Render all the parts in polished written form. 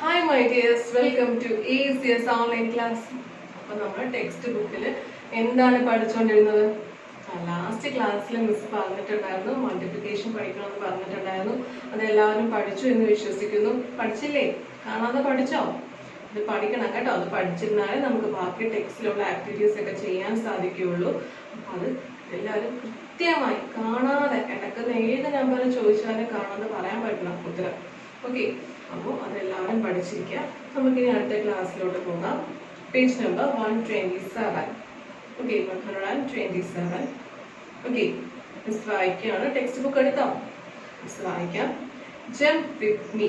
Hi my dears, welcome to ACS online class. അപ്പോൾ നമ്മൾ text ബുക്കിൽ എന്താണ് പഠിച്ചുകൊണ്ടിരുന്നത്? ലാസ്റ്റ് ക്ലാസ്സിൽ മിസ് പറഞ്ഞിട്ടുണ്ടായിരുന്നു മൾട്ടിപ്ലിക്കേഷൻ പഠിക്കണമെന്ന് പറഞ്ഞിട്ടുണ്ടായിരുന്നു. അതെല്ലാവരും പഠിച്ചു എന്ന് വിശ്വസിക്കുന്നു. പഠിച്ചില്ലേ? കാണാതെ പഠിച്ചോ? ഇത് പഠിക്കണം കേട്ടോ. അത് പഠിച്ചിരുന്നാലേ നമുക്ക് ബാക്കി ടെക്സ്റ്റിലുള്ള ആക്ടിവിറ്റീസ് ഒക്കെ ചെയ്യാൻ സാധിക്കുകയുള്ളൂ. അപ്പം അത് എല്ലാവരും കൃത്യമായി കാണാതെ ഇടയ്ക്കുന്ന ഏത് നമ്പർ ചോദിച്ചാലും കാണാതെ പറയാൻ പറ്റണം ഉത്തരം. ഓക്കെ, അപ്പോൾ അതെല്ലാവരും പഠിച്ചിരിക്കുക. നമുക്കിനി അടുത്ത ക്ലാസ്സിലോട്ട് പോകാം. Page number 127. Okay, 127. Okay, miss വായിക്കുകയാണ്. ടെക്സ്റ്റ് ബുക്ക് എടുത്തോ? മിസ് വായിക്കാം. Jump with me.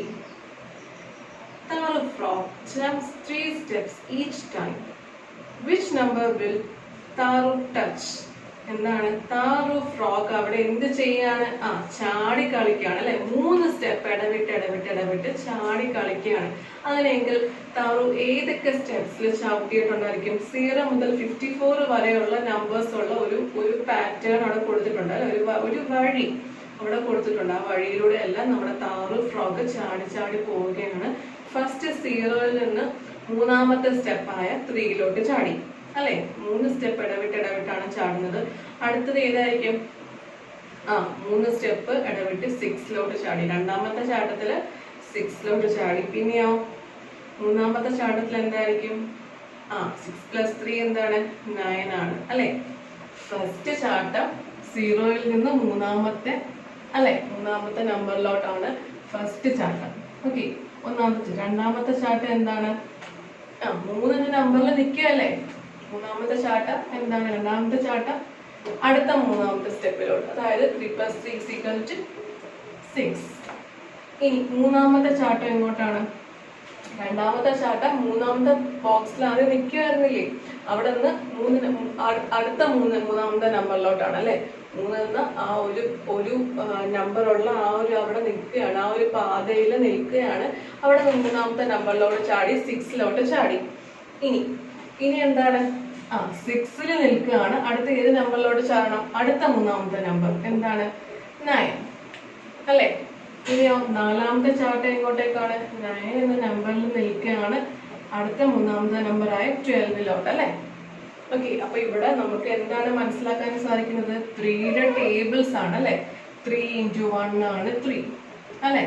Taru frog jumps 3 steps each time. Which number will Taru touch? എന്താണ് താറു ഫ്രോഗ് അവിടെ എന്ത് ചെയ്യാണ്? ചാടി കളിക്കുകയാണ് അല്ലെ. 3 സ്റ്റെപ്പ് ഇടവിട്ട് ചാടി കളിക്കുകയാണ്. അങ്ങനെയെങ്കിൽ താറു ഏതൊക്കെ സ്റ്റെപ്സിൽ ചവിട്ടിയിട്ടുണ്ടായിരിക്കും? 0 മുതൽ 54 വരെയുള്ള നമ്പേഴ്സ് ഉള്ള ഒരു പാറ്റേൺ അവിടെ കൊടുത്തിട്ടുണ്ട് അല്ലെ. ഒരു വഴി അവിടെ കൊടുത്തിട്ടുണ്ട്. ആ വഴിയിലൂടെ എല്ലാം നമ്മുടെ താറു ഫ്രോഗ് ചാടി പോവുകയാണ്. ഫസ്റ്റ് 0-ൽ നിന്ന് മൂന്നാമത്തെ സ്റ്റെപ്പായ 3-ലോട്ട് ചാടി അല്ലെ. 3 സ്റ്റെപ്പ് ഇടവിട്ടാണ് ചാടുന്നത്. അടുത്തത് ഏതായിരിക്കും? 3 സ്റ്റെപ്പ് ഇടവിട്ട് 6-ലോട്ട് ചാടി. രണ്ടാമത്തെ ചാട്ടത്തില് 6-ലോട്ട് ചാടി. പിന്നെയോ മൂന്നാമത്തെ ചാട്ടത്തിൽ എന്തായിരിക്കും? 6 + 3 എന്താണ്? 9 ആണ് അല്ലെ. ഫസ്റ്റ് ചാട്ടം 0-ൽ നിന്ന് മൂന്നാമത്തെ നമ്പറിലോട്ടാണ് ഫസ്റ്റ് ചാട്ടം. ഓക്കെ, രണ്ടാമത്തെ ചാട്ടം എന്താണ്? 3 നമ്പറിൽ നിൽക്കുകയല്ലേ. മൂന്നാമത്തെ ചാട്ടം എന്താണ്? രണ്ടാമത്തെ ചാട്ടം അടുത്ത മൂന്നാമത്തെ സ്റ്റെപ്പിലോട്ട്, അതായത് 3 + 3 = 6. ഇനി മൂന്നാമത്തെ ചാട്ടം എങ്ങോട്ടാണ്? രണ്ടാമത്തെ ചാട്ടം മൂന്നാമത്തെ ബോക്സിലാണ് നിൽക്കുമായിരുന്നില്ലേ. അവിടെ നിന്ന് അടുത്ത മൂന്നാമത്തെ നമ്പറിലോട്ടാണ് അല്ലെ. 3 ആ ഒരു നമ്പറുള്ള അവിടെ നിൽക്കുകയാണ്, ആ ഒരു പാതയിൽ നിൽക്കുകയാണ്. അവിടെ മൂന്നാമത്തെ നമ്പറിലോട്ട് ചാടി 6-ലോട്ട് ചാടി. ഇനി എന്താണ്? 6-ൽ നിൽക്കുകയാണ്. അടുത്ത ഏത് നമ്പറിലോട്ട് ചാടണം? അടുത്ത മൂന്നാമത്തെ നമ്പർ എന്താണ്? 9 അല്ലെ. ഇനിയോ നാലാമത്തെ ചാട്ടം എങ്ങോട്ടേക്കാണ്? 9 എന്ന നമ്പറിൽ നിൽക്കുകയാണ്. അടുത്ത മൂന്നാമത്തെ നമ്പറായ 12-ലോട്ട് അല്ലെ. ഓക്കെ, അപ്പൊ ഇവിടെ നമുക്ക് എന്താണ് മനസ്സിലാക്കാൻ സാധിക്കുന്നത്? 3യുടെ ടേബിൾസ് ആണ് അല്ലെ. 3 × 1 ആണ് 3 അല്ലെ.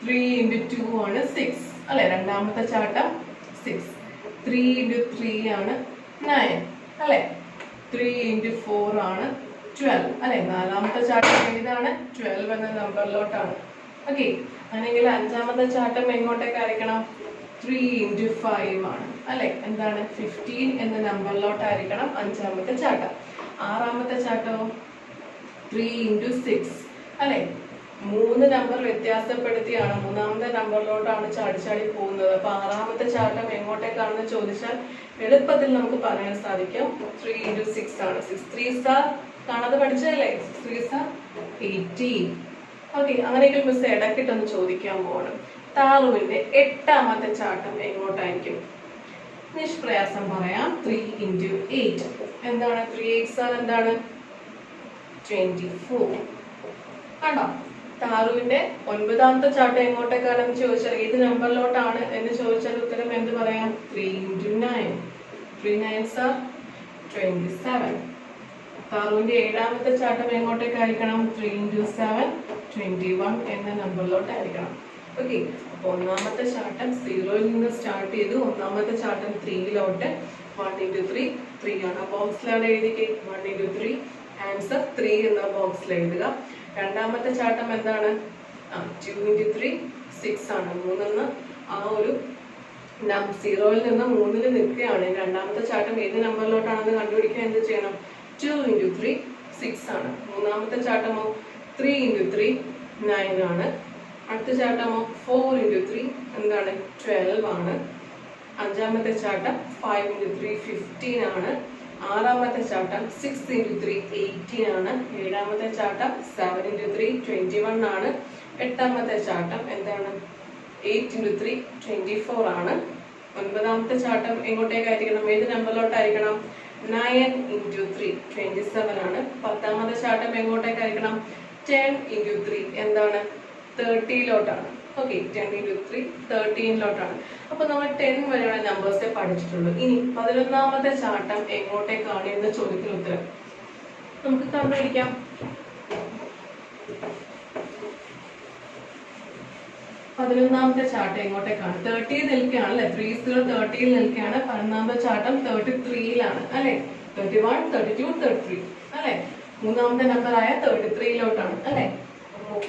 3 × 2 ആണ് 6 അല്ലെ. രണ്ടാമത്തെ ചാട്ടം 6. 3 × 3 ആണ് 9 അല്ലെ. 3 × 4 ആണ് 12 അല്ലെ. നാലാമത്തെ ചാട്ടം ഏതാണ്? 12 എന്ന നമ്പറിലോട്ടാണ്. ഓക്കെ, അല്ലെങ്കിൽ അഞ്ചാമത്തെ ചാട്ടം എങ്ങോട്ടേക്കായിരിക്കണം? 3 × 5 ആണ് അല്ലെ. എന്താണ്? 15 എന്ന നമ്പറിലോട്ടായിരിക്കണം അഞ്ചാമത്തെ ചാട്ടം. ആറാമത്തെ ചാട്ടവും 3 × 6 അല്ലെ. 3 നമ്പർ വ്യത്യാസപ്പെടുത്തിയാണ് മൂന്നാമത്തെ നമ്പറിലോട്ടാണ് ചാടി പോകുന്നത്. അപ്പൊ ആറാമത്തെ ചാട്ടം എങ്ങോട്ടേക്കാണെന്ന് ചോദിച്ചാൽ എളുപ്പത്തിൽ നമുക്ക് പറയാൻ സാധിക്കും 3 × 6 ആണ്. 6 3s കാണാതെ പഠിച്ചതല്ലേ. 6 3s 18. ഓക്കെ, അങ്ങനെയെങ്കിൽ മിസ് ഇടക്കിട്ടൊന്ന് ചോദിക്കാൻ പോവാണ്. താറുവിന്റെ 8ാമത്തെ ചാട്ടം എങ്ങോട്ടായിരിക്കും? നിഷ്പ്രയാസം പറയാം. 3 × 8 എന്താണ്? 3 8s എന്താണ്? 24. കണ്ടോ? താറുവിന്റെ 9ാമത്തെ ചാട്ടം എങ്ങോട്ടേക്കാണെന്ന് ചോദിച്ചാൽ ഏത് നമ്പറിലോട്ടാണ് എന്ന് ചോദിച്ചാൽ ഉത്തരം എന്ത് പറയാം? 3 × 9. 3 9s 27. താറുവിന്റെ 7ാമത്തെ ചാട്ടം എങ്ങോട്ടേക്കായിരിക്കണം? 3 × 7 21 എന്ന നമ്പറിലോട്ടായിരിക്കണം. ഓക്കെ, അപ്പൊ ഒന്നാമത്തെ ചാട്ടം 0-ൽ നിന്ന് സ്റ്റാർട്ട് ചെയ്തു. ഒന്നാമത്തെ ചാട്ടം 3-ലോട്ട്. 1 × 3 3 ആണ്. ബോക്സിലാണ് എഴുതിക്കേ 1 × 3. ആൻസർ 3 എന്ന ബോക്സിൽ എഴുതുക. രണ്ടാമത്തെ ചാട്ടം എന്താണ്? 2 × 3 6 ആണ്. 3 ആ ഒരു 0-ൽ നിന്ന് 3-ൽ നിൽക്കുകയാണ്. രണ്ടാമത്തെ ചാട്ടം ഏത് നമ്പറിലോട്ടാണെന്ന് കണ്ടുപിടിക്കാൻ എന്ത് ചെയ്യണം? 2 × 3 6 ആണ്. മൂന്നാമത്തെ ചാട്ടമോ 3 × 3 9 ആണ്. അടുത്ത ചാട്ടമോ 4 × 3 എന്താണ്? 12 ആണ്. അഞ്ചാമത്തെ ചാട്ടം 5 × 3 15 ആണ്. ആറാമത്തെ ചാട്ടം 6 × 3 18 ആണ്. ഏഴാമത്തെ ചാട്ടം 7 × 3 21 ആണ്. എട്ടാമത്തെ ചാട്ടം എന്താണ്? 8 × 3 24 ആണ്. ഒൻപതാമത്തെ ചാട്ടം എങ്ങോട്ടേക്കായിരിക്കണം? ഏത് നമ്പറിലോട്ടായിരിക്കണം? 9 × 3 27 ആണ്. പത്താമത്തെ ചാട്ടം എങ്ങോട്ടേക്കായിരിക്കണം? 10 × 3 എന്താണ്? 30-ലോട്ടാണ്. ഓക്കെ, 10 into 3 13-ലോട്ടാണ്. അപ്പൊ നമ്മൾ 10 വരെയുള്ള നമ്പേഴ്സേ പഠിച്ചിട്ടുള്ളൂ. ഇനി 11ാമത്തെ ചാട്ടം എങ്ങോട്ടേക്കാണ് എന്ന ചോദ്യത്തിന് ഉത്തരം നമുക്ക് കണ്ടുപിടിക്കാം. 11ാമത്തെ ചാട്ടം എങ്ങോട്ടേക്കാണ്? 30 നിൽക്കുകയാണ് അല്ലെ, 30 30 നിൽക്കുകയാണ്. 11ാമത്തെ ചാട്ടം 33-ലാണ് അല്ലെ, 31 32 33 അല്ലെ. മൂന്നാമത്തെ നമ്പർ ആയ 33-ലോട്ടാണ് അല്ലെ.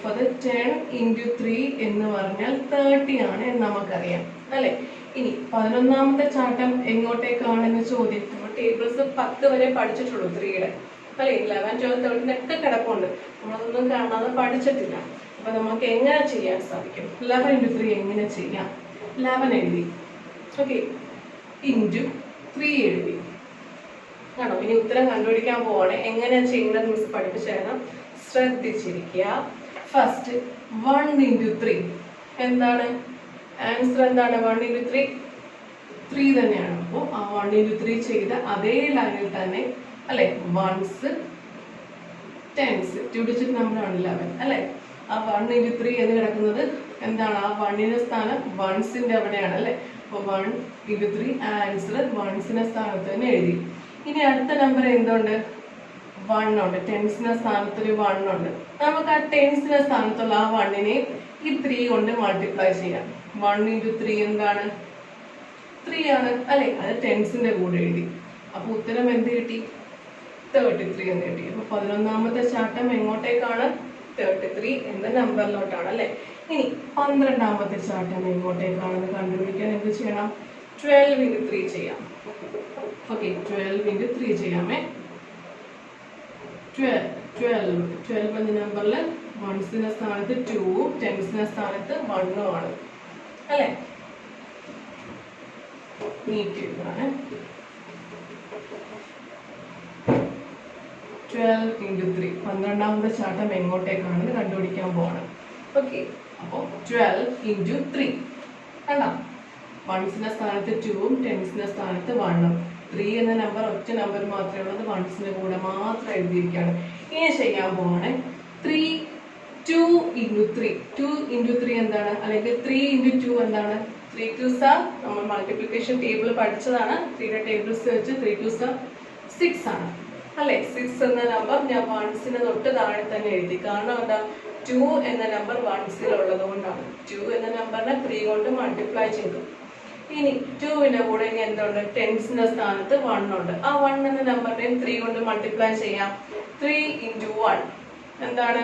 30 10 into 3 എന്ന് പറഞ്ഞാൽ 30 ആണ് എന്ന് നമുക്കറിയാം അല്ലെ. ഇനി 11ാമത്തെ ചാട്ടം എങ്ങോട്ടേക്കാണെന്ന് ചോദ്യം. നമ്മൾ ടേബിൾസ് 10 വരെ പഠിച്ചിട്ടുള്ളൂ 3-യുടെ അല്ലെ. 11 12 13 ഒക്കെ കിടപ്പുണ്ട്, നമ്മളതൊന്നും കാണാതെ പഠിച്ചിട്ടില്ല. അപ്പൊ നമുക്ക് എങ്ങനെ ചെയ്യാൻ സാധിക്കും? 11 into 3 എങ്ങനെ ചെയ്യാം? 11 എഴുതി, ഓക്കെ, into 3 എഴുതി ആണോ. ഇനി ഉത്തരം കണ്ടുപിടിക്കാൻ പോവാണ്. എങ്ങനെയാ ചെയ്യുന്നത് മിസ് പഠിപ്പിച്ചായിരുന്നു, ശ്രദ്ധിച്ചിരിക്കുക. ഫസ്റ്റ് 1 into 3 എന്താണ് ആൻസർ? എന്താണ് 1 into 3? 3 തന്നെയാണ്. അപ്പോൾ ആ 1 into 3 ചെയ്ത അതേ ലൈനിൽ തന്നെ അല്ലെ, വൺസ് ടെൻസ് 2 ഡിജിറ്റ് നമ്പർ ആണ് 11 അല്ലെ. ആ 1 into 3 എന്ന് കിടക്കുന്നത് എന്താണ്? ആ 1ന്റെ സ്ഥാനം വൺസിന്റെ അവിടെയാണ് അല്ലെ. അപ്പൊ 1 into 3 ആൻസർ വൺസിന്റെ സ്ഥാനത്ത് തന്നെ എഴുതി. ഇനി അടുത്ത നമ്പർ എന്തുണ്ട്? 1 ഉണ്ട്. ടെൻസിന്റെ സ്ഥാനത്ത് ഒരു 1 ഉണ്ട്. നമുക്ക് ആ ടെൻസിന്റെ സ്ഥാനത്തുള്ള ആ 1നെ ഈ 3 കൊണ്ട് മൾട്ടിപ്ലൈ ചെയ്യാം. 1 into 3 എന്താണ്? 3 ആണ് അല്ലെ. അത് ടെൻസിന്റെ കൂടെ എഴുതി. അപ്പൊ ഉത്തരം എന്ത് കിട്ടി? 33 എന്ന് കിട്ടി. അപ്പൊ 11ാമത്തെ ചാട്ടം എങ്ങോട്ടേക്കാണ്? 33 എന്ന നമ്പറിലോട്ടാണ് അല്ലെ. ഇനി 12ാമത്തെ ചാട്ടം എങ്ങോട്ടേക്കാണെന്ന് കണ്ടുപിടിക്കാൻ എന്ത് ചെയ്യണം? 12 into 3 ചെയ്യാം. Okay, 12 into 3 ചെയ്യാമേ. 12 എന്ന നമ്പറിൽ വൺസിന്റെ സ്ഥാനത്ത് 2, ടെൻസിന്റെ സ്ഥാനത്ത് 1 ആണ് അല്ലെ. നീറ്റ് എഴുതാണ്. 12 into 3 12ാമത്തെ ചാട്ടം എങ്ങോട്ടേക്കാണെന്ന് കണ്ടുപിടിക്കാൻ പോവാണ്. ഓക്കെ, അപ്പോൾ 12 into 3 കണ്ടോ, വൺസിന്റെ സ്ഥാനത്ത് 2ഉം ടെൻസിന്റെ സ്ഥാനത്ത് 1ഉം. 3 എന്ന നമ്പർ ഒറ്റ നമ്പർ മാത്രമേ ഉള്ളത്, വൺസിന്റെ കൂടെ മാത്രം എഴുതിയിരിക്കുകയാണ്. ഇനി ചെയ്യാൻ പോവാണ് 2 into 3. 2 into 3 എന്താണ്? അല്ലെങ്കിൽ 3 into 2 എന്താണ്? 3 2s are, നമ്മൾ മൾട്ടിപ്ലിക്കേഷൻ ടേബിൾ പഠിച്ചതാണ്. 3യുടെ ടേബിൾസ് വെച്ച് 3 2s are 6 ആണ് അല്ലെ. 6 എന്ന നമ്പർ ഞാൻ വൺസിന് തൊട്ട് താഴെ തന്നെ എഴുതി. കാരണം എന്താ? 2 എന്ന നമ്പർ വൺസിൽ ഉള്ളത് കൊണ്ടാണ്. 2 എന്ന നമ്പറിനെ 3 കൊണ്ട് മൾട്ടിപ്ലൈ ചെയ്തു. ഇനി 2ന്റെ കൂടെ ഇനി എന്തുണ്ട്? ടെൻസിന്റെ സ്ഥാനത്ത് 1 ഉണ്ട്. ആ 1 എന്ന നമ്പറിനെ 3 കൊണ്ട് മൾട്ടിപ്ലൈ ചെയ്യാം. 3 into 1 എന്താണ്?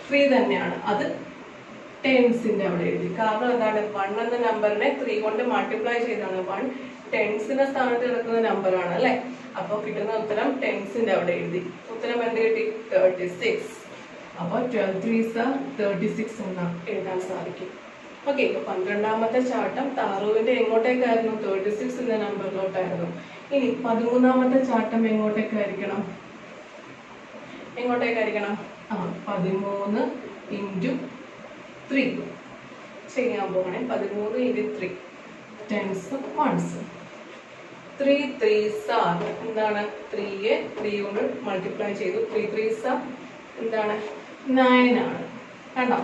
3 തന്നെയാണ്. അത് ടെൻസിന്റെ അവിടെ എഴുതി. കാരണം എന്താണ്? 1 എന്ന നമ്പറിനെ 3 കൊണ്ട് മൾട്ടിപ്ലൈ ചെയ്താണ്. 1 ടെൻസിന്റെ സ്ഥാനത്ത് കിടക്കുന്ന നമ്പർ ആണ് അല്ലെ. അപ്പൊ കിട്ടുന്ന ഉത്തരം ടെൻസിന്റെ അവിടെ എഴുതി. ഉത്തരം എന്ത് കിട്ടി? 36. അപ്പൊ 12 3s are 36 എന്ന് എഴുതാൻ സാധിക്കും. ഓക്കെ, 12ാമത്തെ ചാട്ടം താറുവിന്റെ എങ്ങോട്ടേക്കായിരുന്നു? 36 എന്ന നമ്പറിലോട്ടായിരുന്നു. ഇനി 13ാമത്തെ ചാട്ടം എങ്ങോട്ടേക്കായിരിക്കണം? 13 into 3 ചെയ്യാൻ പോകണേ. 13 into 3 10s 1s. 3 3s are എന്താണ്? 3യെ 3 കൊണ്ട് മൾട്ടിപ്ലൈ ചെയ്തു. 3 3s are എന്താണ്? 9 ആണ്. കണ്ടോ,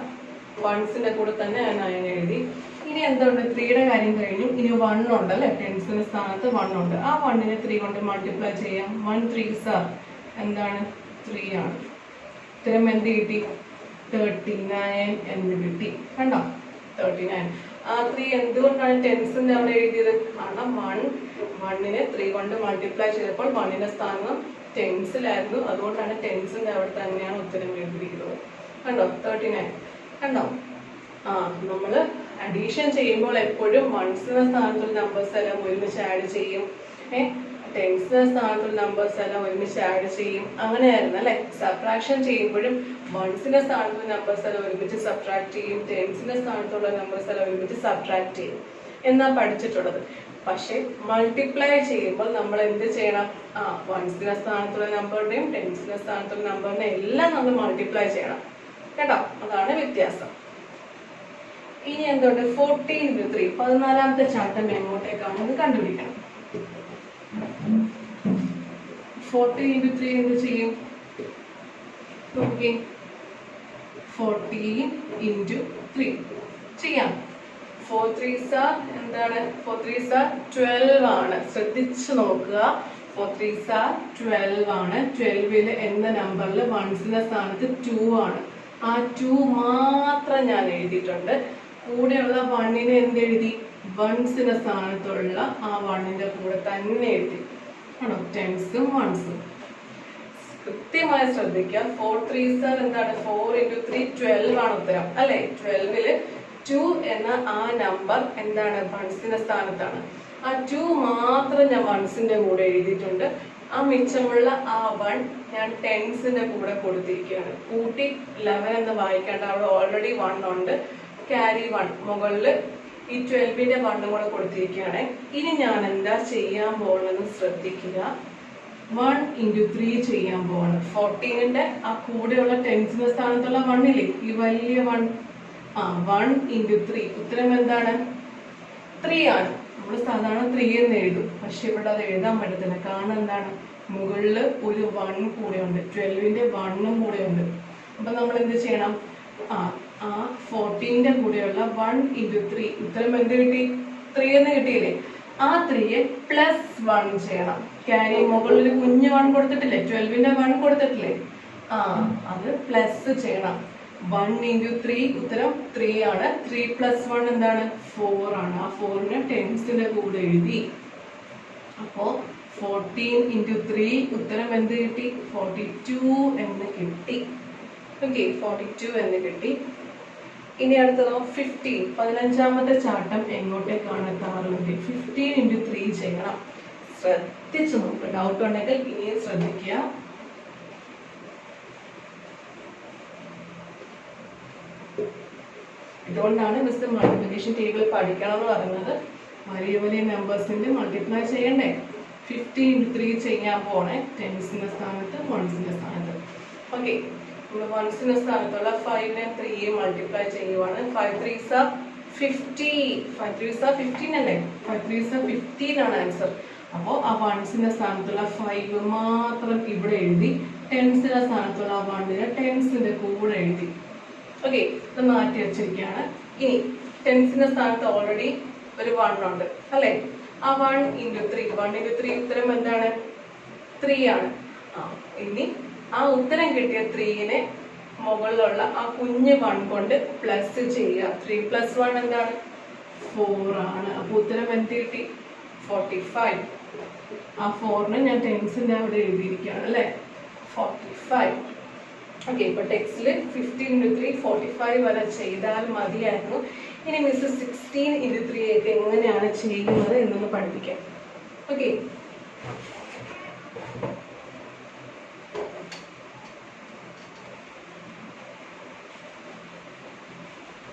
വൺസിന്റെ കൂടെ തന്നെ 9 എഴുതി. ഇനി എന്തുണ്ട്? 3യുടെ കാര്യം കഴിഞ്ഞു. ഇനി 1 ഉണ്ട് അല്ലെ. ടെൻസിന്റെ സ്ഥാനത്ത് 1 ഉണ്ട്. ആ 1നെ 3 കൊണ്ട് മൾട്ടിപ്ലൈ ചെയ്യാം. 1 3s are എന്താണ്? 3 ആണ്. ഉത്തരം എന്ത് കിട്ടി? 39 എന്ന് കിട്ടി. കണ്ടോ, 39. ആ 3 എന്തുകൊണ്ടാണ് ടെൻസിന്റെ അവിടെ എഴുതിയത്? കാരണം 1നെ 3 കൊണ്ട് മൾട്ടിപ്ലൈ ചെയ്തപ്പോൾ 1ന്റെ സ്ഥാനം ടെൻസിലായിരുന്നു. അതുകൊണ്ടാണ് ടെൻസിന്റെ അവിടെ തന്നെയാണ് ഉത്തരം എഴുതിയിരിക്കുന്നത്. കണ്ടോ, 39. കണ്ടോ, നമ്മള് അഡീഷൻ ചെയ്യുമ്പോൾ എപ്പോഴും വൺസിന്റെ സ്ഥാനത്തുള്ള നമ്പേഴ്സ് എല്ലാം ഒരുമിച്ച് ആഡ് ചെയ്യും. ടെൻസിന്റെ സ്ഥാനത്തുള്ള നമ്പേഴ്സ് എല്ലാം ഒരുമിച്ച് ആഡ് ചെയ്യും. അങ്ങനെയായിരുന്നു അല്ലെ. സബ്ട്രാക്ഷൻ ചെയ്യുമ്പോഴും വൺസിന്റെ സ്ഥാനത്തുള്ള നമ്പേഴ്സ് എല്ലാം ഒരുമിച്ച് സബ്ട്രാക്ട് ചെയ്യും, ടെൻസിന്റെ സ്ഥാനത്തുള്ള നമ്പേഴ്സ് എല്ലാം ഒരുമിച്ച് സബ്ട്രാക്ട് ചെയ്യും എന്നാ പഠിച്ചിട്ടുള്ളത്. പക്ഷെ മൾട്ടിപ്ലൈ ചെയ്യുമ്പോൾ നമ്മൾ എന്ത് ചെയ്യണം? വൺസിന്റെ സ്ഥാനത്തുള്ള നമ്പറിന്റെയും ടെൻസിന്റെ സ്ഥാനത്തുള്ള നമ്പറിനെയും എല്ലാം നമ്മൾ മൾട്ടിപ്ലൈ ചെയ്യണം കേട്ടോ. അതാണ് വ്യത്യാസം. ഇനി എന്തുകൊണ്ട്? 14 into 3 14ാമത്തെ ചാട്ടം എങ്ങോട്ടേക്കാണെന്ന് കണ്ടുപിടിക്കണം. 14 into 3 എന്ത് ചെയ്യും? നോക്കി, 14 into 3 ചെയ്യാം. 4 3s എന്താണ്? 4 3s 12 ആണ്. ശ്രദ്ധിച്ചു നോക്കുക. 4 3s 12 ആണ്. 12ൽ എന്ന നമ്പറിൽ വൺസിന്റെ സ്ഥാനത്ത് 2 ആണ്. ആ 2 മാത്രം ഞാൻ എഴുതിയിട്ടുണ്ട്. കൂടെയുള്ള 1നെ എന്ത് എഴുതി? വൺസിന്റെ സ്ഥാനത്തുള്ള ആ 1ന്റെ കൂടെ തന്നെ എഴുതി ആണോ? ടെൻസും വൺസും കൃത്യമായി ശ്രദ്ധിക്കുക. 4 3s എന്താണ്? 4 into 3 12 ആണ് ഉത്തരം അല്ലെ? 12ൽ 2 എന്ന ആ നമ്പർ എന്താണ്? വൺസിന്റെ സ്ഥാനത്താണ്. ആ 2 മാത്രം ഞാൻ വൺസിന്റെ കൂടെ എഴുതിയിട്ടുണ്ട്. ആ മിച്ചമുള്ള ആ 1 ഞാൻ ടെൻസിന്റെ കൂടെ കൊടുത്തിരിക്കുകയാണ്. കൂട്ടി 11 എന്ന് വായിക്കേണ്ട, അവിടെ ഓൾറെഡി 1 ഉണ്ട്. ക്യാരി 1 മുകളിൽ ഈ 12ന്റെ 1 കൂടെ കൊടുത്തിരിക്കുകയാണ്. ഇനി ഞാൻ എന്താ ചെയ്യാൻ പോകുന്നതെന്ന് ശ്രദ്ധിക്കുക. 1 into 3 ചെയ്യാൻ പോവാണ്. 14ന്റെ ആ കൂടെയുള്ള ടെൻസിന്റെ സ്ഥാനത്തുള്ള 1 ഇല്ലേ? ഈ വലിയ 1. 1 into 3 ഉത്തരം എന്താണ്? 3 ആണ്. നമ്മൾ സാധാരണ 3 എന്ന് എഴുതും. പക്ഷെ ഇവിടെ അത് എഴുതാൻ പറ്റത്തില്ല. കാരണം എന്താണ്? മുകളിൽ ഒരു 1 കൂടെ ഉണ്ട്. 12ന്റെ 1 കൂടെ ഉണ്ട്. അപ്പൊ നമ്മൾ എന്ത് ചെയ്യണം? ആ 14ന്റെ കൂടെയുള്ള 1 into 3 ഉത്തരം എന്ത് കിട്ടി? 3 എന്ന് കിട്ടിയില്ലേ? ആ 3യെ +1 ചെയ്യണം. ക്യാരി മുകളിൽ കുഞ്ഞ് 1 കൊടുത്തിട്ടില്ലേ? 12ന്റെ 1 കൊടുത്തിട്ടില്ലേ? അത് പ്ലസ് ചെയ്യണം. 1 into 3 ഉത്തരം 3 ആണ്. 3 + 1 എന്താണ്? 4 ആണ്. ആ 4നെ ടെൻസിന്റെ കൂടെ എഴുതി. അപ്പോ 14 into 3 ഉത്തരം എന്ത് കിട്ടി? 42 എന്ന് കിട്ടി. ഓക്കെ, 42 എന്ന് കിട്ടി. ഇനി അടുത്തതോ 15. 15ാമത്തെ ചാട്ടം എങ്ങോട്ടേക്കാണ്? താറുവിന്റെ 15 into 3 ചെയ്യണം. ശ്രദ്ധിച്ചു നോക്കുക. ഡൗട്ട് ഉണ്ടെങ്കിൽ ഇനിയും ശ്രദ്ധിക്കുക. ഇതുകൊണ്ടാണ് മിസ് മൾട്ടിപ്ലിക്കേഷൻ ടേബിൾ പഠിക്കണം എന്ന് പറയുന്നത്. വലിയ വലിയ നമ്പേഴ്സിന്റെ മൾട്ടിപ്ലൈ ചെയ്യണ്ടേ? 15 into 3 ചെയ്യാൻ പോണേ. ടെൻസിന്റെ സ്ഥാനത്ത് വൺസിന്റെ സ്ഥാനത്ത്. ഓക്കെ, നമ്മൾ വൺസിന്റെ സ്ഥാനത്തുള്ള 5നെ 3 മൾട്ടിപ്ലൈ ചെയ്യുവാണ്. 5 3s 50. 5 3s 15 അല്ലേ? 5 3s 15 ആണ് ആൻസർ. അപ്പോൾ ആ വൺസിന്റെ സ്ഥാനത്തുള്ള 5 മാത്രം ഇവിടെ എഴുതി. ടെൻസിന്റെ സ്ഥാനത്തുള്ള 1നെ ടെൻസിന്റെ കൂടെ എഴുതി. ഓക്കെ, ഇത് മാറ്റി വെച്ചിരിക്കുകയാണ്. ഇനി ടെൻസിന്റെ സ്ഥാനത്ത് ഓൾറെഡി ഒരു 1 ഉണ്ട് അല്ലെ? ആ 1 into 3 ഉത്തരം എന്താണ്? 3 ആണ്. ഇനി ആ ഉത്തരം കിട്ടിയ 3നെ മുകളിലുള്ള ആ കുഞ്ഞ് 1 കൊണ്ട് പ്ലസ് ചെയ്യുക. 3 + 1 എന്താണ്? 4 ആണ്. അപ്പൊ ഉത്തരം എന്ത് കിട്ടി? 45. ആ 4നെ ഞാൻ ടെൻസിന്റെ അവിടെ എഴുതിയിരിക്കുകയാണ് അല്ലെ? 45. ഓക്കെ, ഇപ്പൊ ടെക്സ്റ്റിൽ 15 into 3 45 വരെ ചെയ്താൽ മതിയായിരുന്നു. ഇനി മിസ് 16 into 3 ഒക്കെ എങ്ങനെയാണ് ചെയ്യുന്നത് എന്നൊന്ന് പഠിപ്പിക്കാം. ഓക്കെ,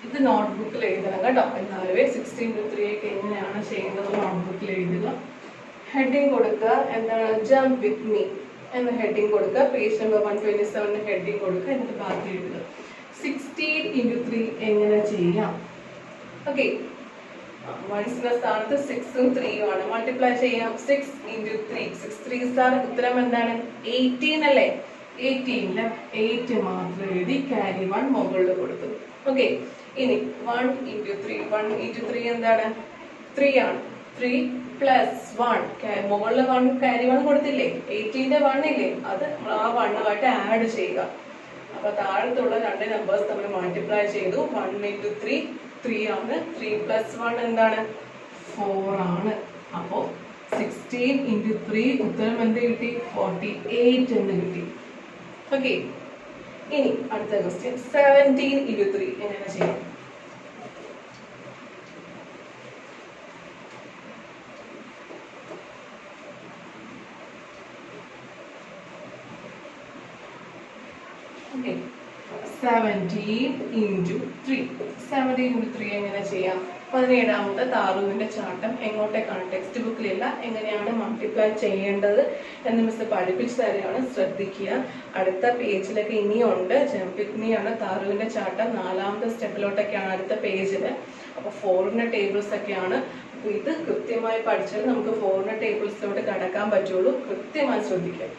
ഇത് നോട്ട്ബുക്കിൽ എഴുതണം കേട്ടോ. എന്നാലുവേ 16 into 3 ഒക്കെ എങ്ങനെയാണ് ചെയ്യുന്നത് നോട്ട്ബുക്കിൽ എഴുതുക. ഹെഡിങ് കൊടുക്കുക. എന്താണ്? ജംപ് വിത്ത് മീ എന്ന ഹെഡിങ് കൊടുക്കുക. പേജ് നമ്പർ 127 ഹെഡിങ് കൊടുക്കുക. എന്നിട്ട് ബാക്കി എഴുതുക. 16 into 3 എങ്ങനെ ചെയ്യാം? ഓക്കെ, വൺസിന്റെ സ്ഥാനത്ത് 6ഉം 3ഉം ആണ്. മൾട്ടിപ്ലൈ ചെയ്യാം. 6 into 3 6 3s ഉത്തരം എന്താണ്? 18 അല്ലേ? 18ല് 8 മാത്രം എഴുതി. ക്യാരി 1 മുകളിൽ കൊടുത്തു. ഓക്കെ, ഇനി 1 into 3 എന്താണ്? 3 ആണ്. 3 + 1 മുകളിൽ 1 ക്യാരി 1 കൊടുത്തില്ലേ? 18ന്റെ 1 ഇല്ലേ? അത് ആ 1ആയിട്ട് ആഡ് ചെയ്യുക. അപ്പൊ താഴത്തുള്ള 2 നമ്പേഴ്സ് നമ്മൾ മൾട്ടിപ്ലൈ ചെയ്തു. 1 into 3 3 ആണ്. 3 + 1 എന്താണ്? 4 ആണ്. അപ്പോ 16 into 3 ഉത്തരം എന്ത് കിട്ടി? 48 എന്ന് കിട്ടി. ഓക്കെ, ഇനി അടുത്ത ക്വസ്റ്റ്യൻ 17 into 3 എങ്ങനെ ചെയ്യാം? Okay, 17 into 3. 17 into 3 എങ്ങനെ ചെയ്യാം? 17ാമത്തെ താറുവിന്റെ ചാട്ടം എങ്ങോട്ടേക്കാണ്? ടെക്സ്റ്റ് ബുക്കിലില്ല. എങ്ങനെയാണ് മൾട്ടിപ്ലൈ ചെയ്യേണ്ടത് എന്ന് മിസ് പഠിപ്പിച്ചു തരികയാണ്. ശ്രദ്ധിക്കുക. അടുത്ത പേജിലൊക്കെ ഇനിയുണ്ട്. ജംപ് വിത്ത് മീ ആണ് താറുവിന്റെ ചാട്ടം. 4ാമത്തെ സ്റ്റെപ്പിലോട്ടൊക്കെയാണ് അടുത്ത പേജില്. അപ്പൊ 4ന്റെ ടേബിൾസ് ഒക്കെയാണ്. അപ്പൊ ഇത് കൃത്യമായി പഠിച്ചാൽ നമുക്ക് 4ന്റെ ടേബിൾസിലോട്ട് കടക്കാൻ പറ്റുള്ളൂ. കൃത്യമായി ശ്രദ്ധിക്കുക.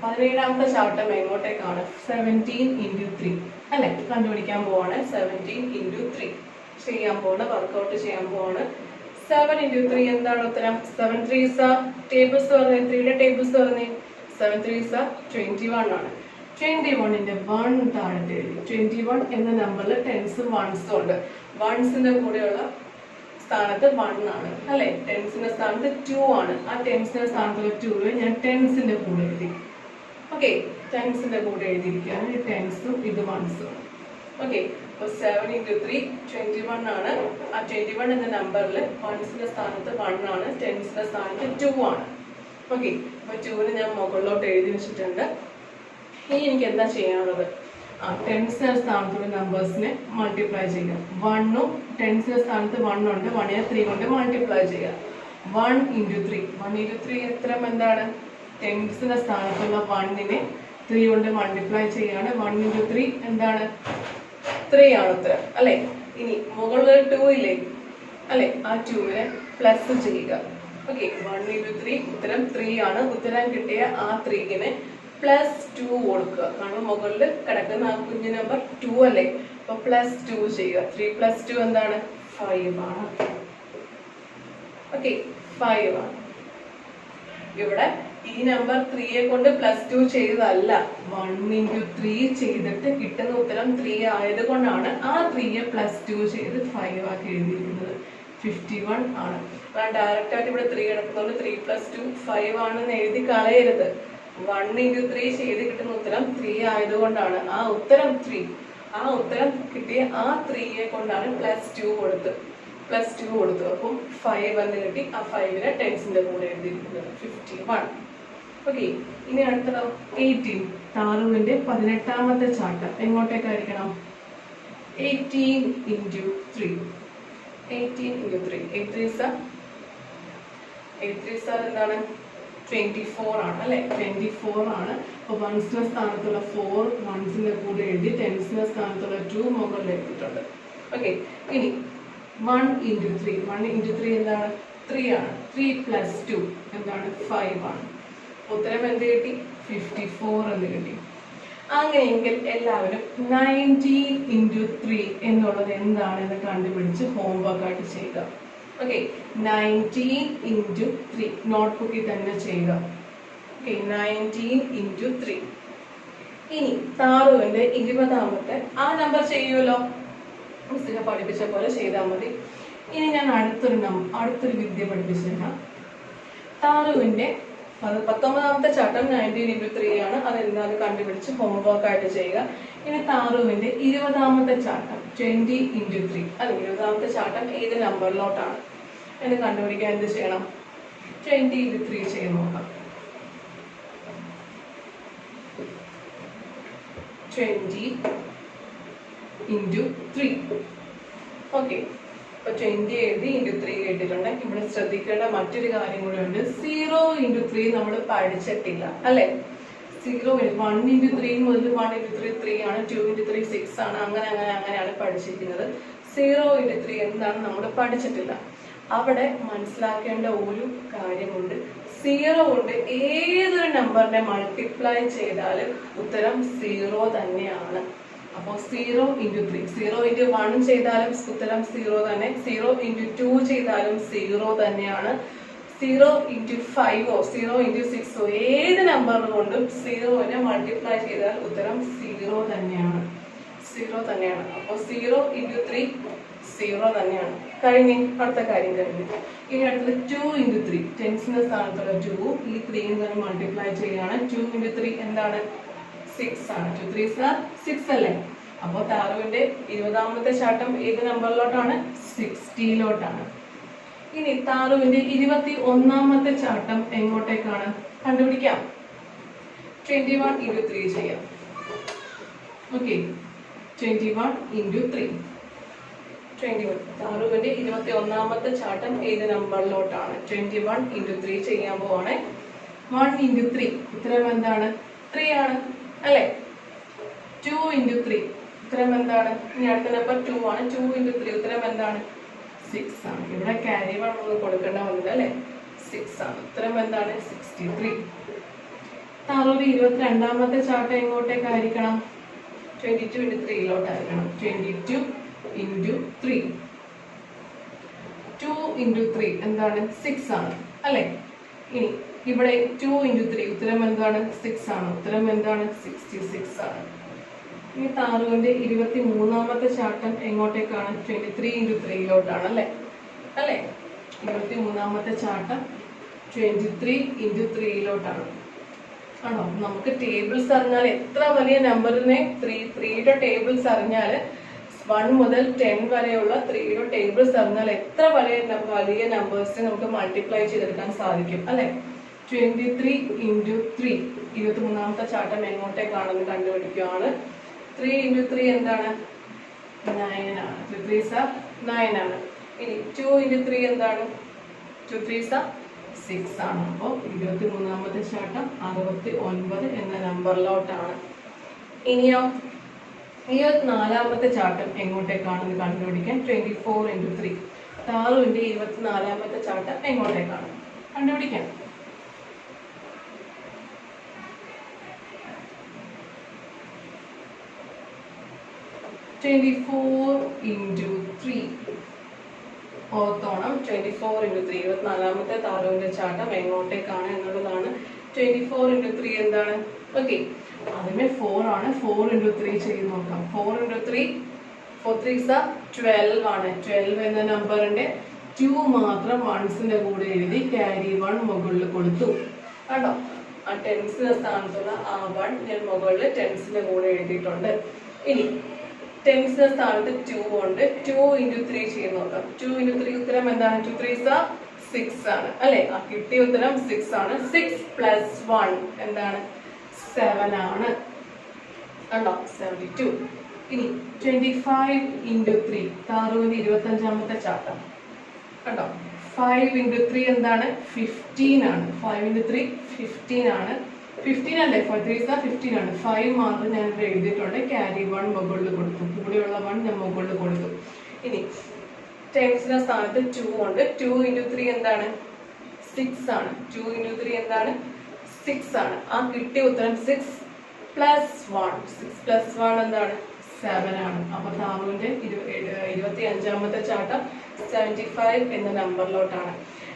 17ാമത്തെ ചാട്ടം എങ്ങോട്ടേക്കാണ്? 17 into 3. അല്ലെ? കണ്ടുപിടിക്കാൻ പോവാണ്. 17 into 3 ചെയ്യാൻ പോവാണ്, വർക്ക്ഔട്ട് ചെയ്യാൻ പോവാണ്. 7 into 3 എന്താണ് ഉത്തരം? 7 3s ടേബിൾസ് പറഞ്ഞേ, 3യുടെ ടേബിൾസ് പറഞ്ഞേ. 7 3s 21 ആണ്. 21ന്റെ 1 താഴത്തെ എഴുതി. 21 എന്ന നമ്പറിൽ ടെൻസും വൺസും ഉണ്ട്. വൺസിന്റെ കൂടെയുള്ള സ്ഥാനത്ത് 1 ആണ് അല്ലെ? ടെൻസിന്റെ സ്ഥാനത്ത് 2 ആണ്. ആ ടെൻസിന്റെ സ്ഥാനത്തുള്ള 2 ഞാൻ ടെൻസിന്റെ കൂടെ എഴുതി. ഓക്കെ, ടെൻസിന്റെ കൂടെ എഴുതിയിരിക്കുകയാണ്. ഈ ടെൻസും ഇത് വൺസും. ഓക്കെ, അപ്പോൾ 7 into 3 21 ആണ്. ആ 21 എന്ന നമ്പറിൽ വൺസിന്റെ സ്ഥാനത്ത് 1 ആണ്, ടെൻസിന്റെ സ്ഥാനത്ത് 2 ആണ്. ഓക്കെ, അപ്പോൾ 2 ഞാൻ മുകളിലോട്ട് എഴുതി വെച്ചിട്ടുണ്ട്. ഇനി എനിക്ക് എന്താ ചെയ്യാനുള്ളത്? ടെൻസിന്റെ സ്ഥാനത്തുള്ള നമ്പേഴ്സിനെ മൾട്ടിപ്ലൈ ചെയ്യുക. 1ഉം ടെൻസിന്റെ സ്ഥാനത്ത് 1 ഉണ്ട്, 1നെ 3 കൊണ്ട് മൾട്ടിപ്ലൈ ചെയ്യുക. 1 into 3 1 into 3 എത്ര എന്താണ്? ടെൻസിന്റെ സ്ഥാനത്തുള്ള 1നെ 3 കൊണ്ട് മൾട്ടിപ്ലൈ ചെയ്യാണ്. 1 into 3 എന്താണ്? 3 ആണ് ഉത്തരം അല്ലെ? ഇനി മുകളിൽ 2 ഇല്ലേ അല്ലെ? ആ 2നെ പ്ലസ് ചെയ്യുക. ഓക്കെ, 1 into 3 ഉത്തരം 3 ആണ്. ഉത്തരം കിട്ടിയ ആ 3നെ +2 കൊടുക്കുക. കാരണം മുകളിൽ കിടക്കുന്ന ആ കുഞ്ഞു നമ്പർ 2 അല്ലേ? അപ്പൊ +2 ചെയ്യുക. 3 + 2 എന്താണ്? 5 ആണ്. ഓക്കെ, 5 ആണ്. ഇവിടെ ഈ നമ്പർ 3യെ കൊണ്ട് +2 ചെയ്തതല്ല, 1 into 3 ചെയ്തിട്ട് കിട്ടുന്ന ഉത്തരം 3 ആയതുകൊണ്ടാണ് ആ 3യെ +2 ചെയ്ത് 5 ആക്കി എഴുതിയിരിക്കുന്നത്. 51 ആണ്. ഡയറക്റ്റ് ആയിട്ട് ഇവിടെ 3 കിടക്കുന്നതുകൊണ്ട് 3 + 2 5 ആണെന്ന് എഴുതി കളയരുത്. 1 into 3 ചെയ്ത് കിട്ടുന്ന ഉത്തരം 3 ആയതുകൊണ്ടാണ് ആ ഉത്തരം 3. ആ ഉത്തരം കിട്ടിയ ആ 3യെ കൊണ്ടാണ് +2 കൊടുത്ത്. അപ്പം 5 എന്ന് കിട്ടി. ആ 5നെ ടെൻസിന്റെ കൂടെ എഴുതിയിരിക്കുന്നത്. 51. ഓക്കെ, ഇനി അടുത്തത് 18. താറുവിന്റെ 18ാമത്തെ ചാട്ടം എങ്ങോട്ടേക്കായിരിക്കണം? 18 into 3 18 into 3 8 3s എന്താണ്? 24 ആണ് അല്ലെ? 24 ആണ്. അപ്പൊ വൺസിന്റെ സ്ഥാനത്തുള്ള 4 വൺസിന്റെ കൂടെ എഴുതി, ടെൻസിന്റെ സ്ഥാനത്തുള്ള 2 മുകളിൽ എഴുതിയിട്ടുണ്ട്. ഓക്കെ, ഇനി 1 into 3 1 into 3 എന്താണ്? 3 ആണ്. 3 + 2 എന്താണ്? 5 ആണ്. ഉത്തരം എന്ത് കിട്ടി? 54 എന്ന് കിട്ടി. അങ്ങനെയെങ്കിൽ എല്ലാവരും 19 into 3 എന്നുള്ളത് എന്താണെന്ന് കണ്ടുപിടിച്ച് ഹോംവർക്ക് ആയിട്ട് ചെയ്യുക. ഓക്കെ, 19 into 3 നോട്ട്ബുക്കിൽ തന്നെ ചെയ്യുക. Okay, 19 into 3. ഇനി താറുവിന്റെ 20ാമത്തെ ആ നമ്പർ ചെയ്യുമല്ലോ, മിസ്സിനെ പഠിപ്പിച്ച പോലെ ചെയ്താൽ മതി. ഇനി ഞാൻ അടുത്തൊരു വിദ്യ പഠിപ്പിച്ചിരുന്ന താറുവിന്റെ 19ാമത്തെ ചാട്ടം 19 into 3 ആണ്. അതെന്താണെന്ന് കണ്ടുപിടിച്ച് ഹോംവർക്ക് ആയിട്ട് ചെയ്യുക. ഇനി താറുവിന്റെ 20ാമത്തെ ചാട്ടം 20 into 3. അല്ലെ, 20ാമത്തെ ചാട്ടം ഏത് നമ്പറിലോട്ടാണ് എന്ന് കണ്ടുപിടിക്കാൻ എന്ത് ചെയ്യണം? 20 into 3 ചെയ്ത് നോക്കാം. 20 into 3. ഓക്കെ, അപ്പൊ 20 എഴുതി, into 3 കേട്ടിട്ടുണ്ട്. ഇവിടെ ശ്രദ്ധിക്കേണ്ട മറ്റൊരു കാര്യം കൂടെ ഉണ്ട്. 0 into 3 നമ്മൾ പഠിച്ചിട്ടില്ല അല്ലെ? 1 into 3 മുതൽ 1 into 3 3 ആണ്, 2 into 3 6 ആണ്. അങ്ങനെയാണ് പഠിച്ചിരിക്കുന്നത്. 0 into 3 എന്താണ് നമ്മൾ പഠിച്ചിട്ടില്ല. അവിടെ മനസ്സിലാക്കേണ്ട ഒരു കാര്യമുണ്ട്. 0 കൊണ്ട് ഏതൊരു നമ്പറിനെ മൾട്ടിപ്ലൈ ചെയ്താലും ഉത്തരം 0 തന്നെയാണ്. അപ്പോൾ 0 into 3 0 into 1 ചെയ്താലും ഉത്തരം 0 തന്നെ. 0 into 2 ചെയ്താലും 0 തന്നെയാണ്. 0 into 5 0 into 6 ഏത് നമ്പർ കൊണ്ടും 0നെ മൾട്ടിപ്ലൈ ചെയ്താൽ ഉത്തരം 0 തന്നെയാണ്. 0 തന്നെയാണ്. അപ്പോൾ 0 into 3 0 തന്നെയാണ്. കഴിഞ്ഞ് അടുത്ത കാര്യം കഴിഞ്ഞു. ഇനി അടുത്തത് 2 into 3 ടെൻസിന്റെ സ്ഥാനത്തുള്ള 2 ഈ 3 തന്നെ മൾട്ടിപ്ലൈ ചെയ്യുകയാണ്. 2 into 3 എന്താണ്? 6 ആണ്. 2 3s 6 അല്ലേ? അപ്പോൾ താറുവിന്റെ 20ാമത്തെ ചാട്ടം ഏത് നമ്പറിലോട്ടാണ്? 60ലോട്ടാണ്. ഇനി താറുവിന്റെ 21ാമത്തെ ചാട്ടം എങ്ങോട്ടേക്കാണ്? കണ്ടുപിടിക്കാം. 21 into 3 ചെയ്യാം. Okay, 21 into 3 21. താറുവിന്റെ 21ാമത്തെ ചാട്ടം ഏത് നമ്പറിലോട്ടാണ്? 21 into 3 ചെയ്യാൻ പോവാണ്. 1 into 3 ഉത്തരം എന്താണ്? 3 ആണ് അല്ലെ? 2 into 3 ഉത്തരം എന്താണ്? ഇനി അടുത്ത നമ്പർ 2 ആണ്. 2 into 3 ഉത്തരം എന്താണ്? 6 ആണ്. ഇവിടെ ക്യാരി 1 ഒന്നും കൊടുക്കേണ്ട വന്നില്ല അല്ലെ? 6 ആണ്. ഉത്തരം എന്താണ്? 63. താറൂര് 22ാമത്തെ ചാട്ടം എങ്ങോട്ടേക്കായിരിക്കണം? 22 into 3 22 into 3. 2 into 3 എന്താണ് 6 ആണ് അല്ലേ? ഇനി ഇവിടെ 2 into 3 ഉത്തരം എന്താണ് 6 ആണ്. ഉത്തരം എന്താണ് 66 ആണ്. ഇനി താറുവിന്റെ 23ാമത്തെ ചാട്ടം എങ്ങോട്ടേക്കാണ്? 23 into 3 അല്ലേ? 23ാമത്തെ ചാട്ടം 23 into 3 ആണോ? നമുക്ക് ടേബിൾസ് അറിഞ്ഞാൽ എത്ര വലിയ നമ്പറിനെ 3യുടെ ടേബിൾസ് അറിഞ്ഞാൽ 1 മുതൽ 10 വരെയുള്ള 3യുടെ ടേബിൾസ് അറിഞ്ഞാൽ എത്ര വലിയ നമ്പേഴ്സിനെ നമുക്ക് മൾട്ടിപ്ലൈ ചെയ്തെടുക്കാൻ സാധിക്കും അല്ലെ? 23 into 3 23ാമത്തെ ചാട്ടം എങ്ങോട്ടേക്കാണെന്ന് കണ്ടുപിടിക്കുകയാണ്. 3 into 3 എന്താണ്? 9 ആണ്. 3 3s are 9 ആണ്. ഇനി 2 into 3 എന്താണ്? 2 3s are 6 ആണ്. അപ്പോൾ 23ാമത്തെ ചാട്ടം 69 എന്ന നമ്പറിലോട്ടാണ്. ഇനിയോ 24ാമത്തെ ചാട്ടം എങ്ങോട്ടേക്കാണെന്ന് കണ്ടുപിടിക്കാൻ 24 into 3 താറുവിന്റെ 24ാമത്തെ ചാട്ടം എങ്ങോട്ടേക്കാണ് കണ്ടുപിടിക്കാൻ? 24 into 3 ഓർത്തോണം. 24 into 3 24ാമത്തെ താറുവിന്റെ ചാട്ടം എങ്ങോട്ടേക്കാണ് എന്നുള്ളതാണ്. 24 into 3 എന്താണ്? ഓക്കെ, ആദ്യമേ 4 ആണ്. 4 into 3 ചെയ്ത് നോക്കാം. 4 into 3 4 3s are 12 ആണ്. 12 എന്ന നമ്പറിന്റെ 2 മാത്രം വൺസിന്റെ കൂടെ എഴുതി ക്യാരി 1 മുകളിൽ കൊടുത്തു. കണ്ടോ? ആ ടെൻസിന്റെ സ്ഥാനത്തുള്ള ആ 1 ഞാൻ മുകളിൽ ടെൻസിന്റെ കൂടെ എഴുതിയിട്ടുണ്ട്. ഇനി ടെൻസിന്റെ സ്ഥാനത്ത് 2 ഉണ്ട്. 2 into 3 ചെയ്ത് നോക്കാം. 2 into 3 ഉത്തരം എന്താണ്? 2 3s are 6 ആണ് അല്ലെ? ആ കിട്ടിയ ഉത്തരം 6 ആണ്. 6 plus 1 എന്താണ്? 7 ആണ്. കണ്ടോ? 72. ഇനി 25 into 3 താറുവിന്റെ 25ാമത്തെ ചാട്ടം കണ്ടോ? 5 into 3 എന്താണ്? 15 ആണ്. 5 into 3 15 ആണ്. 15 അല്ലേ? 5 3s are 15 ആണ്. 5 മാത്രം ഞാൻ ഇവിടെ എഴുതിയിട്ടുണ്ട്. ക്യാരി 1 മുകളിൽ കൊടുത്തു. കൂടെയുള്ള 1 ഞാൻ മുകളിൽ കൊടുത്തു. ഇനി ടെൻസിന്റെ സ്ഥാനത്ത് 2 ഉണ്ട്. 2 into 3 എന്താണ്? 6 ആണ്. 2 into 3 എന്താണ്? 6 ആണ്. ആ കിട്ടിയ ഉത്തരം 6 plus 1 6 plus 1 എന്താണ്? 7 ആണ്. അപ്പൊ താറുവിന്റെ 25ാമത്തെ ചാട്ടം 75 എന്ന നമ്പറിലോട്ടാണ്.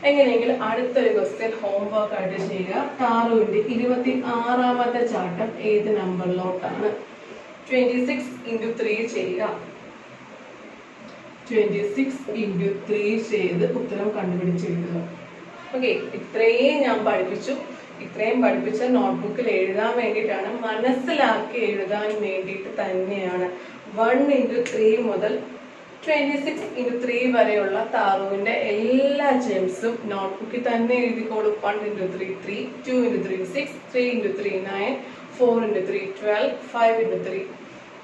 എങ്ങനെയെങ്കിലും അടുത്തൊരു ക്വസ്റ്റ്യൻ ഹോംവർക്ക് ആയിട്ട് ചെയ്യുക. താറുവിന്റെ 26ാമത്തെ ചാട്ടം ഏത് നമ്പറിലോട്ടാണ്? 26 into 3 ചെയ്യുക. 26 into 3 ചെയ്ത് ഉത്തരം കണ്ടുപിടിച്ചെഴുതുക. ഓക്കെ, ഇത്രയും ഞാൻ പഠിപ്പിച്ചു. ഇത്രയും പഠിപ്പിച്ച നോട്ട്ബുക്കിൽ എഴുതാൻ വേണ്ടിയിട്ടാണ്, മനസ്സിലാക്കി എഴുതാൻ വേണ്ടിയിട്ട് തന്നെയാണ്. 1 into 3 മുതൽ 26 into 3 വരെയുള്ള താറുവിന്റെ എല്ലാ ജെംസും നോട്ട്ബുക്കിൽ തന്നെ എഴുതിക്കോളൂ. 1 into 3 3, 2 into 3 6, 3 into 3 9, 4 into 3 12, 5 into 3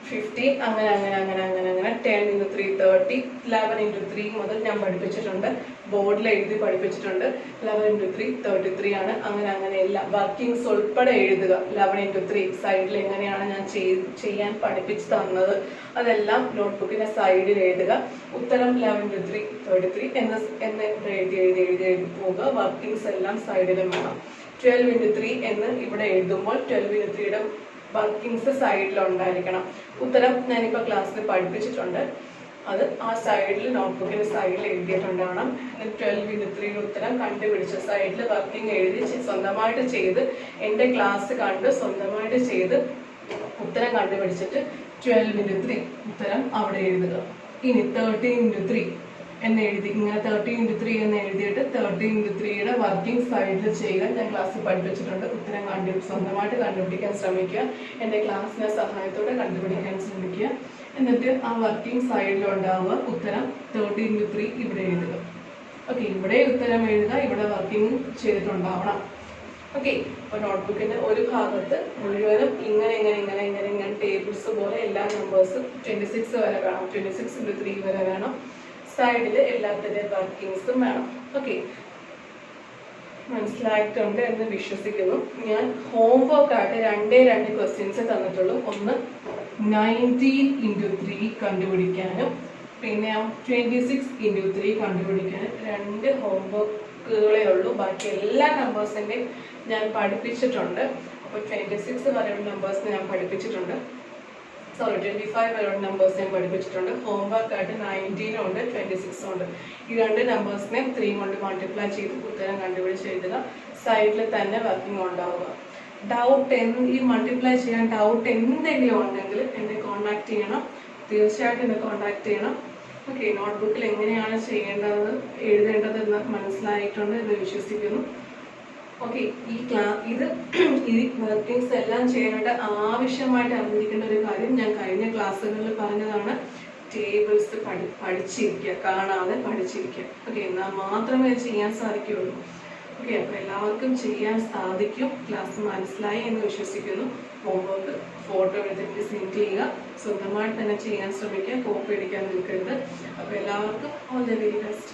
50, അങ്ങനെ 10 into 3 30, 11 into 3 മുതൽ ഞാൻ പഠിപ്പിച്ചിട്ടുണ്ട്. ബോർഡിൽ എഴുതി പഠിപ്പിച്ചിട്ടുണ്ട്. 11 into 3 33 ആണ്. അങ്ങനെ എല്ലാം വർക്കിങ്സ് ഉൾപ്പെടെ എഴുതുക. 11 into 3 സൈഡിൽ എങ്ങനെയാണ് ഞാൻ ചെയ്യാൻ പഠിപ്പിച്ചു തന്നത് അതെല്ലാം നോട്ട്ബുക്കിന്റെ സൈഡിൽ എഴുതുക. ഉത്തരം 11 into 3 33 എന്ന് എഴുതി പോവുക. വർക്കിങ്സ് എല്ലാം സൈഡിലും വേണം. 12 into 3 എന്ന് ഇവിടെ എഴുതുമ്പോൾ 12 into 3യുടെ വർക്കിങ്സ് സൈഡിൽ ഉണ്ടായിരിക്കണം. ഉത്തരം ഞാനിപ്പോൾ ക്ലാസ്സിൽ പഠിപ്പിച്ചിട്ടുണ്ട്. അത് ആ സൈഡിൽ നോട്ട്ബുക്കിന്റെ സൈഡിൽ എഴുതിയിട്ടുണ്ടാവണം. 12 into 3 ഉത്തരം കണ്ടുപിടിച്ച് സൈഡിൽ വർക്കിംഗ് എഴുതി സ്വന്തമായിട്ട് ചെയ്ത് എൻ്റെ ക്ലാസ് കണ്ട് സ്വന്തമായിട്ട് ചെയ്ത് ഉത്തരം കണ്ടുപിടിച്ചിട്ട് 12 into 3 ഉത്തരം അവിടെ എഴുതുക. ഇനി 13 into 3 എന്ന് എഴുതി ഇങ്ങനെ 13 into 3 എന്ന് എഴുതിയിട്ട് 13 into 3യുടെ വർക്കിംഗ് സൈഡിൽ ചെയ്യുക. ഞാൻ ക്ലാസ്സിൽ പഠിപ്പിച്ചിട്ടുണ്ട്. ഉത്തരം സ്വന്തമായിട്ട് കണ്ടുപിടിക്കാൻ ശ്രമിക്കുക. എൻ്റെ ക്ലാസ്സിന്റെ സഹായത്തോടെ കണ്ടുപിടിക്കാൻ ശ്രമിക്കുക. എന്നിട്ട് ആ വർക്കിംഗ് സൈഡിലുണ്ടാവുക ഉത്തരം 13 into 3 ഇവിടെ എഴുതുക. ഓക്കെ, ഇവിടെ ഉത്തരം എഴുതുക, ഇവിടെ വർക്കിംഗ് ചെയ്തിട്ടുണ്ടാവണം. ഓക്കെ, അപ്പോൾ നോട്ട്ബുക്കിന്റെ ഒരു ഭാഗത്ത് മുഴുവനും ഇങ്ങനെ ടേബിൾസ് പോലെ എല്ലാ നമ്പേഴ്സും 26 വരെ വേണം. 26 into 3 വരെ വേണം. സൈഡിൽ എല്ലാത്തിൻ്റെ വർക്കിങ്സും വേണം. ഓക്കെ, മനസ്സിലായിട്ടുണ്ട് എന്ന് വിശ്വസിക്കുന്നു. ഞാൻ ഹോംവർക്ക് ആയിട്ട് 2 ക്വസ്റ്റ്യൻസ് തന്നിട്ടുള്ളൂ. ഒന്ന് 19 into 3 കണ്ടുപിടിക്കാനും പിന്നെ 26 into 3 കണ്ടുപിടിക്കാനും 2 ഹോംവർക്കുകളേ ഉള്ളൂ. ബാക്കി എല്ലാ നമ്പേഴ്സിൻ്റെയും ഞാൻ പഠിപ്പിച്ചിട്ടുണ്ട്. അപ്പോൾ 26 വരെയുള്ള നമ്പേഴ്സിനെ ഞാൻ പഠിപ്പിച്ചിട്ടുണ്ട്. 25 വരെയുള്ള നമ്പേഴ്സ് ഞാൻ പഠിപ്പിച്ചിട്ടുണ്ട്. ഹോംവർക്ക് ആയിട്ട് 19 ഉണ്ട്, 26 ഉണ്ട്. ഈ രണ്ട് നമ്പേഴ്സിനെ 3 കൊണ്ട് മൾട്ടിപ്ലൈ ചെയ്ത് ഉത്തരം കണ്ടുപിടിച്ച് എഴുതുക. സൈഡിൽ തന്നെ വർക്കിംഗ് ഉണ്ടാവുക. ഡൗട്ട് ഈ മൾട്ടിപ്ലൈ ചെയ്യാൻ ഡൗട്ട് എന്തെങ്കിലും ഉണ്ടെങ്കിൽ എന്നെ കോൺടാക്ട് ചെയ്യണം. തീർച്ചയായിട്ടും എന്നെ കോൺടാക്ട് ചെയ്യണം. ഓക്കെ, നോട്ട്ബുക്കിൽ എങ്ങനെയാണ് ചെയ്യേണ്ടത് എഴുതേണ്ടതെന്ന് മനസ്സിലായിട്ടുണ്ട് എന്ന് വിശ്വസിക്കുന്നു. ഓക്കെ, ഈ വർക്കിങ്സ് എല്ലാം ചെയ്യാനായിട്ട് ആവശ്യമായിട്ട് അറിഞ്ഞിരിക്കേണ്ട ഒരു കാര്യം ഞാൻ കഴിഞ്ഞ ക്ലാസ്സുകളിൽ പറഞ്ഞതാണ്. ടേബിൾസ് പഠിച്ചിരിക്കുക, കാണാതെ പഠിച്ചിരിക്കുക. ഓക്കെ, എന്നാൽ മാത്രമേ ചെയ്യാൻ സാധിക്കുകയുള്ളൂ. ഓക്കെ, അപ്പോൾ എല്ലാവർക്കും ചെയ്യാൻ സാധിക്കും. ക്ലാസ് മനസ്സിലായി എന്ന് വിശ്വസിക്കുന്നു. ഹോംവർക്ക് ഫോട്ടോ എടുത്തിട്ട് സെൻഡ് ചെയ്യുക. സ്വന്തമായിട്ട് തന്നെ ചെയ്യാൻ ശ്രമിക്കുക, കോപ്പി അടിക്കാൻ നിൽക്കരുത്. അപ്പോൾ എല്ലാവർക്കും ഓൾ ദ വെരി ബെസ്റ്റ്.